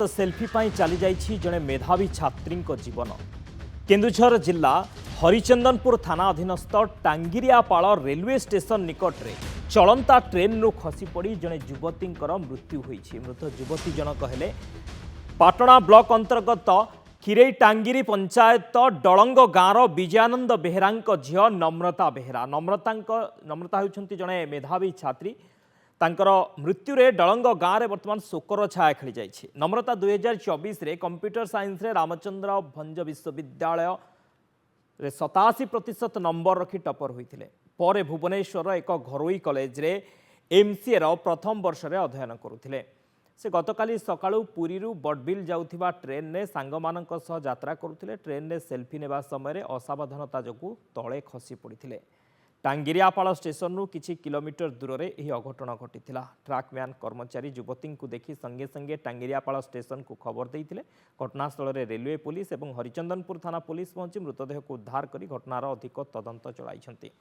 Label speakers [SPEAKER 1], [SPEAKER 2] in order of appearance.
[SPEAKER 1] Selfie पाई चली जाइछि जड़े मेधावी छात्री जीवन। केन्दुझर जिला हरिचंदनपुर थाना अधीनस्थ टांगिरियापाड़ रेलवे स्टेशन निकट में चलंता ट्रेन रु खसी पड़ी जड़े युवती मृत्यु होइछि। मृत युवती जनक हेले पाटणा ब्लॉक अंतर्गत किरई टांगिरी पंचायत डलंग गाँवर विजयानंद बेहेरा झील नम्रता बेहेरा। नम्रता होउछंती जड़े मेधावी छात्री। तांकर मृत्यु रे डलंग गाँव में बर्तमान शोकर छाया खेली जाइछि। नम्रता 2024 रे कंप्यूटर साइंस रे रामचंद्र भंज विश्वविद्यालय रे 87% नंबर रखी टपर होइथिले। परे भुवनेश्वर एक घरोई कॉलेज रे एमसीए रो प्रथम वर्ष रे अध्ययन करुथिले। से गतकाली सकाळु पुरी रु बडबिल जाउथिबा ट्रेन रे सांगमानक सह यात्रा करुथिले। ट्रेन रे सेल्फी नेबा समय रे असावधानता जोगु तळे खसी पड़िथिले। टांगिरियापाड़ स्टेशन रु किछि किलोमीटर दूर रे एही अघटन घटिथिला। ट्रैकमैन कर्मचारी युवती को देखि संगे संगे टांगिरियापाड़ स्टेशन को खबर देइथिले। घटनास्थल रे रेलवे पुलिस और हरिचंदनपुर थाना पुलिस पहुंची मृतदेह को उद्धार करी घटनार अधिक तदंत चलाइछंती।